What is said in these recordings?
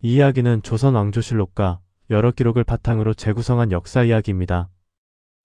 이 이야기는 조선 왕조실록과 여러 기록을 바탕으로 재구성한 역사 이야기입니다.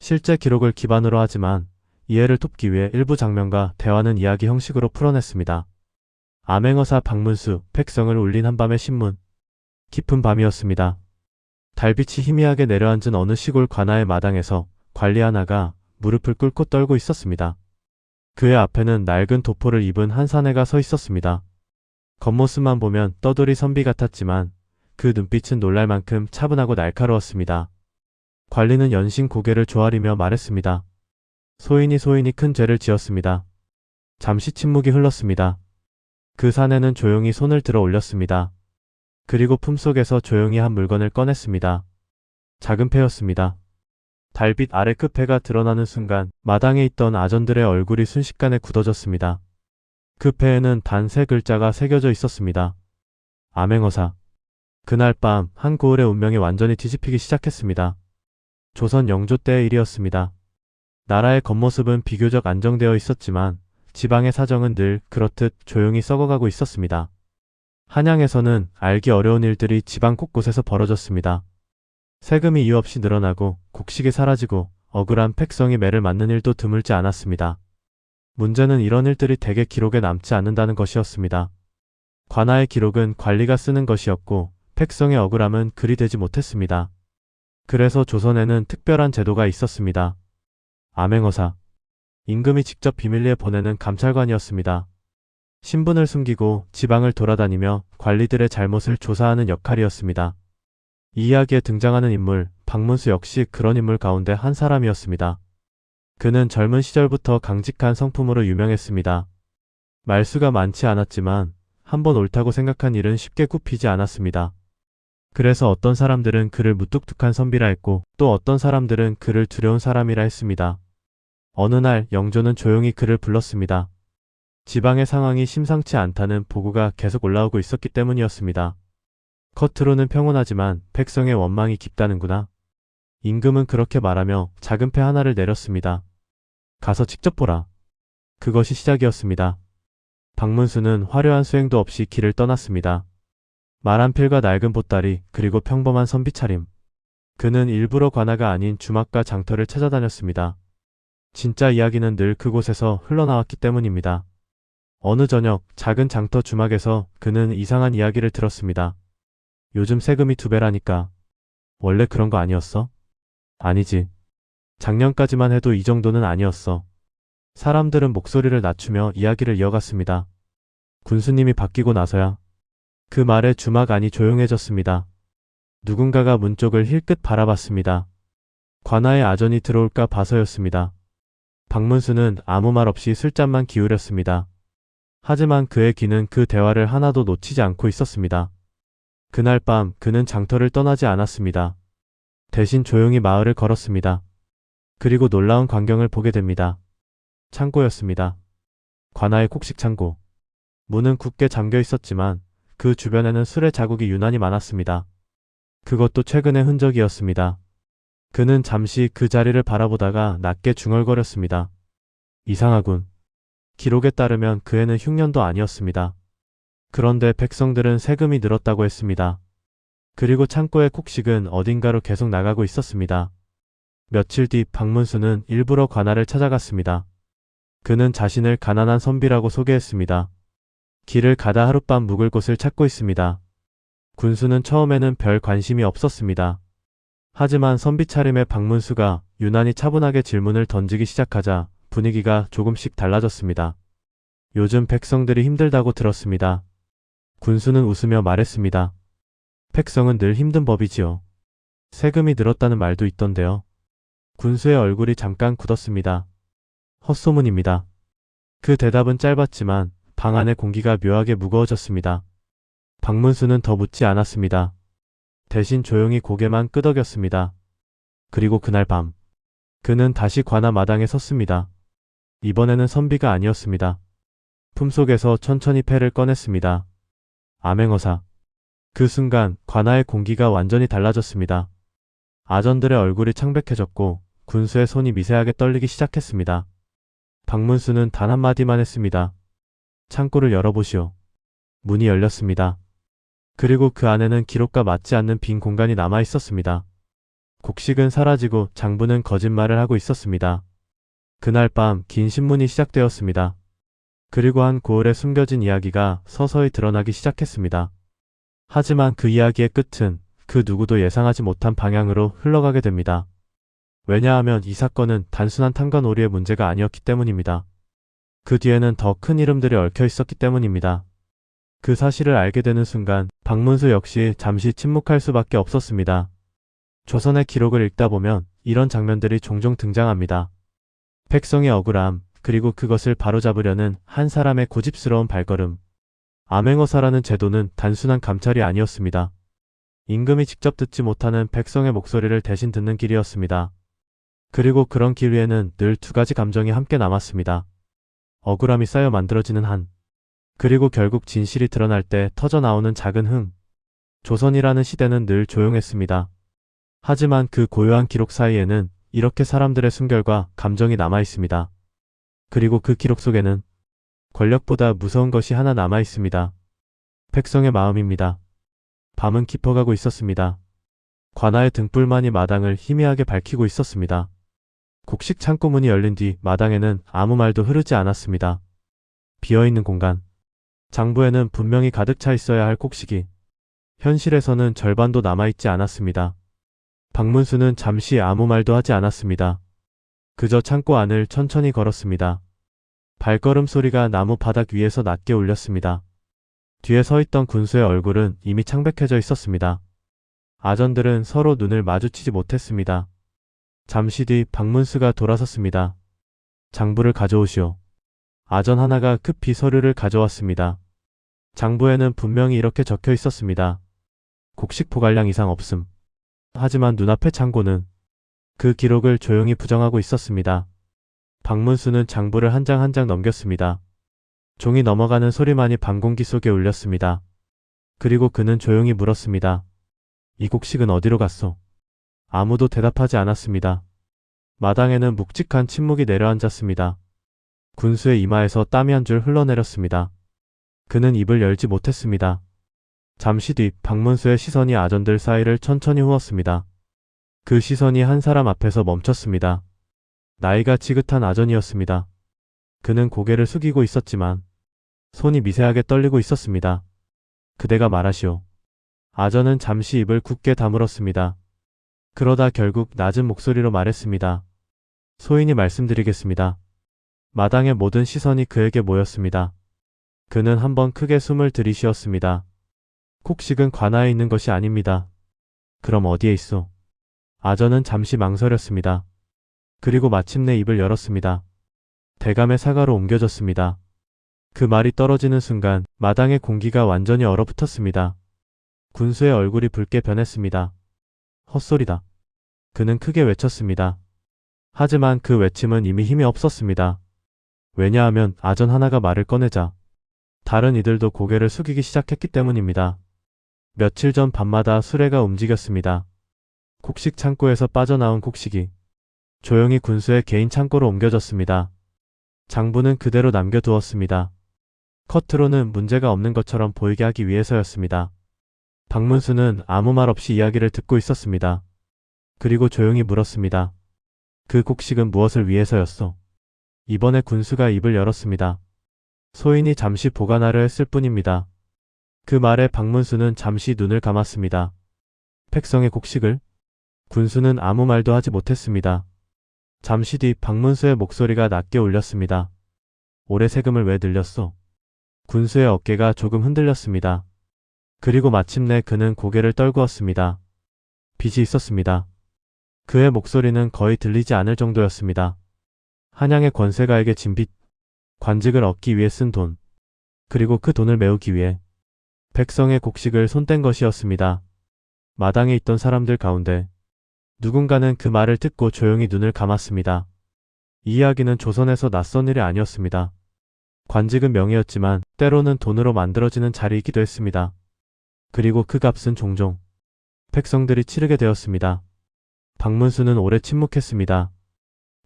실제 기록을 기반으로 하지만 이해를 돕기 위해 일부 장면과 대화는 이야기 형식으로 풀어냈습니다. 암행어사 박문수, 백성을 울린 한밤의 신문. 깊은 밤이었습니다. 달빛이 희미하게 내려앉은 어느 시골 관아의 마당에서 관리 하나가 무릎을 꿇고 떨고 있었습니다. 그의 앞에는 낡은 도포를 입은 한 사내가 서 있었습니다. 겉모습만 보면 떠돌이 선비 같았지만 그 눈빛은 놀랄 만큼 차분하고 날카로웠습니다. 관리는 연신 고개를 조아리며 말했습니다. 소인이 큰 죄를 지었습니다. 잠시 침묵이 흘렀습니다. 그 사내는 조용히 손을 들어 올렸습니다. 그리고 품속에서 조용히 한 물건을 꺼냈습니다. 작은 패였습니다. 달빛 아래 그 패가 드러나는 순간 마당에 있던 아전들의 얼굴이 순식간에 굳어졌습니다. 그 패에는 단 3글자가 새겨져 있었습니다. 암행어사. 그날 밤 한고을의 운명이 완전히 뒤집히기 시작했습니다. 조선 영조 때의 일이었습니다. 나라의 겉모습은 비교적 안정되어 있었지만 지방의 사정은 늘 그렇듯 조용히 썩어가고 있었습니다. 한양에서는 알기 어려운 일들이 지방 곳곳에서 벌어졌습니다. 세금이 이유 없이 늘어나고 곡식이 사라지고 억울한 백성이 매를 맞는 일도 드물지 않았습니다. 문제는 이런 일들이 대개 기록에 남지 않는다는 것이었습니다. 관아의 기록은 관리가 쓰는 것이었고 백성의 억울함은 글이 되지 못했습니다. 그래서 조선에는 특별한 제도가 있었습니다. 암행어사. 임금이 직접 비밀리에 보내는 감찰관이었습니다. 신분을 숨기고 지방을 돌아다니며 관리들의 잘못을 조사하는 역할이었습니다. 이 이야기에 등장하는 인물, 박문수 역시 그런 인물 가운데 한 사람이었습니다. 그는 젊은 시절부터 강직한 성품으로 유명했습니다. 말수가 많지 않았지만 한번 옳다고 생각한 일은 쉽게 굽히지 않았습니다. 그래서 어떤 사람들은 그를 무뚝뚝한 선비라 했고 또 어떤 사람들은 그를 두려운 사람이라 했습니다. 어느 날 영조는 조용히 그를 불렀습니다. 지방의 상황이 심상치 않다는 보고가 계속 올라오고 있었기 때문이었습니다. 겉으로는 평온하지만 백성의 원망이 깊다는구나. 임금은 그렇게 말하며 작은 패 하나를 내렸습니다. 가서 직접 보라. 그것이 시작이었습니다. 박문수는 화려한 수행도 없이 길을 떠났습니다. 말한 필과 낡은 보따리 그리고 평범한 선비 차림. 그는 일부러 관아가 아닌 주막과 장터를 찾아다녔습니다. 진짜 이야기는 늘 그곳에서 흘러나왔기 때문입니다. 어느 저녁 작은 장터 주막에서 그는 이상한 이야기를 들었습니다. 요즘 세금이 2배라니까. 원래 그런 거 아니었어? 아니지. 작년까지만 해도 이 정도는 아니었어. 사람들은 목소리를 낮추며 이야기를 이어갔습니다. 군수님이 바뀌고 나서야. 그 말에 주막 안이 조용해졌습니다. 누군가가 문 쪽을 힐끗 바라봤습니다. 관아의 아전이 들어올까 봐서였습니다. 박문수는 아무 말 없이 술잔만 기울였습니다. 하지만 그의 귀는 그 대화를 하나도 놓치지 않고 있었습니다. 그날 밤 그는 장터를 떠나지 않았습니다. 대신 조용히 마을을 걸었습니다. 그리고 놀라운 광경을 보게 됩니다. 창고였습니다. 관아의 곡식 창고. 문은 굳게 잠겨 있었지만 그 주변에는 술의 자국이 유난히 많았습니다. 그것도 최근의 흔적이었습니다. 그는 잠시 그 자리를 바라보다가 낮게 중얼거렸습니다. 이상하군. 기록에 따르면 그 해는 흉년도 아니었습니다. 그런데 백성들은 세금이 늘었다고 했습니다. 그리고 창고의 곡식은 어딘가로 계속 나가고 있었습니다. 며칠 뒤 박문수는 일부러 관아를 찾아갔습니다. 그는 자신을 가난한 선비라고 소개했습니다. 길을 가다 하룻밤 묵을 곳을 찾고 있습니다. 군수는 처음에는 별 관심이 없었습니다. 하지만 선비 차림의 박문수가 유난히 차분하게 질문을 던지기 시작하자 분위기가 조금씩 달라졌습니다. 요즘 백성들이 힘들다고 들었습니다. 군수는 웃으며 말했습니다. 백성은 늘 힘든 법이지요. 세금이 늘었다는 말도 있던데요. 군수의 얼굴이 잠깐 굳었습니다. 헛소문입니다. 그 대답은 짧았지만 방 안의 공기가 묘하게 무거워졌습니다. 박문수는 더 묻지 않았습니다. 대신 조용히 고개만 끄덕였습니다. 그리고 그날 밤 그는 다시 관아 마당에 섰습니다. 이번에는 선비가 아니었습니다. 품속에서 천천히 패를 꺼냈습니다. 암행어사. 그 순간 관아의 공기가 완전히 달라졌습니다. 아전들의 얼굴이 창백해졌고 군수의 손이 미세하게 떨리기 시작했습니다. 박문수는 단 한마디만 했습니다. 창고를 열어보시오. 문이 열렸습니다. 그리고 그 안에는 기록과 맞지 않는 빈 공간이 남아 있었습니다. 곡식은 사라지고 장부는 거짓말을 하고 있었습니다. 그날 밤 긴 신문이 시작되었습니다. 그리고 한 고을에 숨겨진 이야기가 서서히 드러나기 시작했습니다. 하지만 그 이야기의 끝은 그 누구도 예상하지 못한 방향으로 흘러가게 됩니다. 왜냐하면 이 사건은 단순한 탄광오리의 문제가 아니었기 때문입니다. 그 뒤에는 더 큰 이름들이 얽혀 있었기 때문입니다. 그 사실을 알게 되는 순간 박문수 역시 잠시 침묵할 수밖에 없었습니다. 조선의 기록을 읽다 보면 이런 장면들이 종종 등장합니다. 백성의 억울함, 그리고 그것을 바로잡으려는 한 사람의 고집스러운 발걸음. 암행어사라는 제도는 단순한 감찰이 아니었습니다. 임금이 직접 듣지 못하는 백성의 목소리를 대신 듣는 길이었습니다. 그리고 그런 길 위에는 늘 두 가지 감정이 함께 남았습니다. 억울함이 쌓여 만들어지는 한, 그리고 결국 진실이 드러날 때 터져나오는 작은 흥. 조선이라는 시대는 늘 조용했습니다. 하지만 그 고요한 기록 사이에는 이렇게 사람들의 순결과 감정이 남아 있습니다. 그리고 그 기록 속에는 권력보다 무서운 것이 하나 남아 있습니다. 백성의 마음입니다. 밤은 깊어가고 있었습니다. 관아의 등불만이 마당을 희미하게 밝히고 있었습니다. 곡식 창고 문이 열린 뒤 마당에는 아무 말도 흐르지 않았습니다. 비어있는 공간. 장부에는 분명히 가득 차 있어야 할 곡식이 현실에서는 절반도 남아있지 않았습니다. 박문수는 잠시 아무 말도 하지 않았습니다. 그저 창고 안을 천천히 걸었습니다. 발걸음 소리가 나무 바닥 위에서 낮게 울렸습니다. 뒤에 서 있던 군수의 얼굴은 이미 창백해져 있었습니다. 아전들은 서로 눈을 마주치지 못했습니다. 잠시 뒤 박문수가 돌아섰습니다. 장부를 가져오시오. 아전 하나가 급히 서류를 가져왔습니다. 장부에는 분명히 이렇게 적혀 있었습니다. 곡식 포갈량 이상 없음. 하지만 눈앞의 창고는 그 기록을 조용히 부정하고 있었습니다. 박문수는 장부를 한 장 한 장 넘겼습니다. 종이 넘어가는 소리만이 밤 공기 속에 울렸습니다. 그리고 그는 조용히 물었습니다. 이 곡식은 어디로 갔소? 아무도 대답하지 않았습니다. 마당에는 묵직한 침묵이 내려앉았습니다. 군수의 이마에서 땀이 한 줄 흘러내렸습니다. 그는 입을 열지 못했습니다. 잠시 뒤 박문수의 시선이 아전들 사이를 천천히 후었습니다. 그 시선이 한 사람 앞에서 멈췄습니다. 나이가 지긋한 아전이었습니다. 그는 고개를 숙이고 있었지만 손이 미세하게 떨리고 있었습니다. 그대가 말하시오. 아전은 잠시 입을 굳게 다물었습니다. 그러다 결국 낮은 목소리로 말했습니다. 소인이 말씀드리겠습니다. 마당의 모든 시선이 그에게 모였습니다. 그는 한번 크게 숨을 들이쉬었습니다. 곡식은 관아에 있는 것이 아닙니다. 그럼 어디에 있소? 아전은 잠시 망설였습니다. 그리고 마침내 입을 열었습니다. 대감의 사과로 옮겨졌습니다. 그 말이 떨어지는 순간 마당의 공기가 완전히 얼어붙었습니다. 군수의 얼굴이 붉게 변했습니다. 헛소리다. 그는 크게 외쳤습니다. 하지만 그 외침은 이미 힘이 없었습니다. 왜냐하면 아전 하나가 말을 꺼내자 다른 이들도 고개를 숙이기 시작했기 때문입니다. 며칠 전 밤마다 수레가 움직였습니다. 곡식 창고에서 빠져나온 곡식이 조용히 군수의 개인 창고로 옮겨졌습니다. 장부는 그대로 남겨두었습니다. 겉으로는 문제가 없는 것처럼 보이게 하기 위해서였습니다. 박문수는 아무 말 없이 이야기를 듣고 있었습니다. 그리고 조용히 물었습니다. 그 곡식은 무엇을 위해서였소? 이번에 군수가 입을 열었습니다. 소인이 잠시 보관하려 했을 뿐입니다. 그 말에 박문수는 잠시 눈을 감았습니다. 백성의 곡식을? 군수는 아무 말도 하지 못했습니다. 잠시 뒤 박문수의 목소리가 낮게 울렸습니다. 올해 세금을 왜 늘렸소? 군수의 어깨가 조금 흔들렸습니다. 그리고 마침내 그는 고개를 떨구었습니다. 빚이 있었습니다. 그의 목소리는 거의 들리지 않을 정도였습니다. 한양의 권세가에게 진 빚, 관직을 얻기 위해 쓴 돈, 그리고 그 돈을 메우기 위해 백성의 곡식을 손댄 것이었습니다. 마당에 있던 사람들 가운데 누군가는 그 말을 듣고 조용히 눈을 감았습니다. 이 이야기는 조선에서 낯선 일이 아니었습니다. 관직은 명예였지만 때로는 돈으로 만들어지는 자리이기도 했습니다. 그리고 그 값은 종종 백성들이 치르게 되었습니다. 박문수는 오래 침묵했습니다.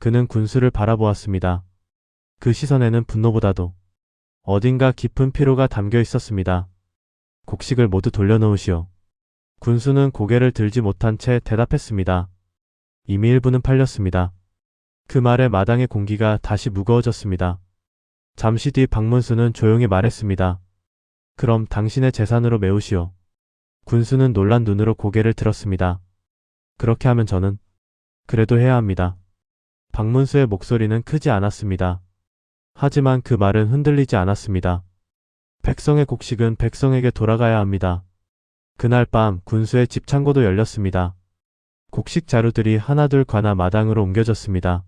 그는 군수를 바라보았습니다. 그 시선에는 분노보다도 어딘가 깊은 피로가 담겨 있었습니다. 곡식을 모두 돌려놓으시오. 군수는 고개를 들지 못한 채 대답했습니다. 이미 일부는 팔렸습니다. 그 말에 마당의 공기가 다시 무거워졌습니다. 잠시 뒤 박문수는 조용히 말했습니다. 그럼 당신의 재산으로 메우시오. 군수는 놀란 눈으로 고개를 들었습니다. 그렇게 하면 저는 그래도 해야 합니다. 박문수의 목소리는 크지 않았습니다. 하지만 그 말은 흔들리지 않았습니다. 백성의 곡식은 백성에게 돌아가야 합니다. 그날 밤 군수의 집 창고도 열렸습니다. 곡식 자루들이 하나둘 관아 마당으로 옮겨졌습니다.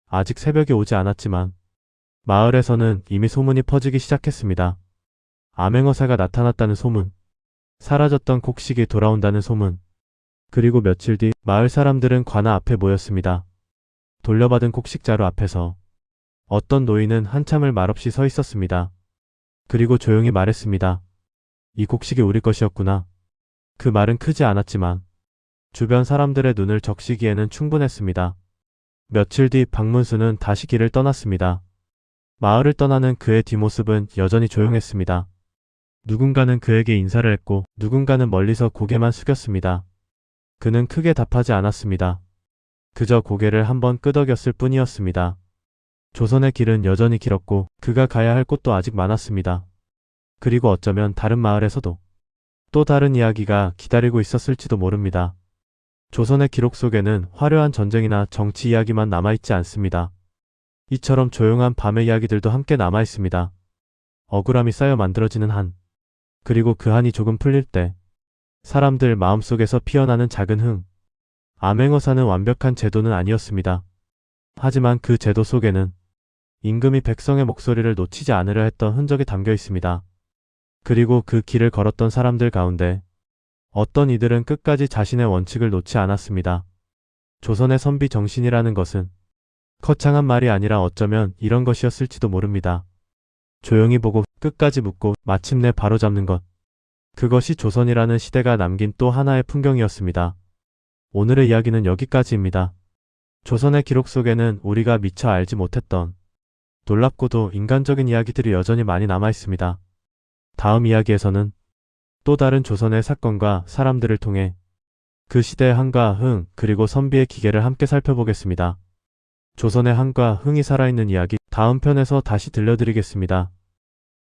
아직 새벽이 오지 않았지만 마을에서는 이미 소문이 퍼지기 시작했습니다. 암행어사가 나타났다는 소문, 사라졌던 곡식이 돌아온다는 소문, 그리고 며칠 뒤 마을 사람들은 관아 앞에 모였습니다. 돌려받은 곡식 자루 앞에서 어떤 노인은 한참을 말없이 서 있었습니다. 그리고 조용히 말했습니다. 이 곡식이 우리 것이었구나. 그 말은 크지 않았지만 주변 사람들의 눈을 적시기에는 충분했습니다. 며칠 뒤 박문수는 다시 길을 떠났습니다. 마을을 떠나는 그의 뒷모습은 여전히 조용했습니다. 누군가는 그에게 인사를 했고 누군가는 멀리서 고개만 숙였습니다. 그는 크게 답하지 않았습니다. 그저 고개를 한번 끄덕였을 뿐이었습니다. 조선의 길은 여전히 길었고 그가 가야 할 곳도 아직 많았습니다. 그리고 어쩌면 다른 마을에서도 또 다른 이야기가 기다리고 있었을지도 모릅니다. 조선의 기록 속에는 화려한 전쟁이나 정치 이야기만 남아있지 않습니다. 이처럼 조용한 밤의 이야기들도 함께 남아있습니다. 억울함이 쌓여 만들어지는 한, 그리고 그 한이 조금 풀릴 때 사람들 마음속에서 피어나는 작은 흥. 암행어사는 완벽한 제도는 아니었습니다. 하지만 그 제도 속에는 임금이 백성의 목소리를 놓치지 않으려 했던 흔적이 담겨 있습니다. 그리고 그 길을 걸었던 사람들 가운데 어떤 이들은 끝까지 자신의 원칙을 놓지 않았습니다. 조선의 선비 정신이라는 것은 거창한 말이 아니라 어쩌면 이런 것이었을지도 모릅니다. 조용히 보고 끝까지 묻고 마침내 바로잡는 것. 그것이 조선이라는 시대가 남긴 또 하나의 풍경이었습니다. 오늘의 이야기는 여기까지입니다. 조선의 기록 속에는 우리가 미처 알지 못했던 놀랍고도 인간적인 이야기들이 여전히 많이 남아 있습니다. 다음 이야기에서는 또 다른 조선의 사건과 사람들을 통해 그 시대의 한과 흥 그리고 선비의 기계를 함께 살펴보겠습니다. 조선의 한과 흥이 살아있는 이야기 다음 편에서 다시 들려드리겠습니다.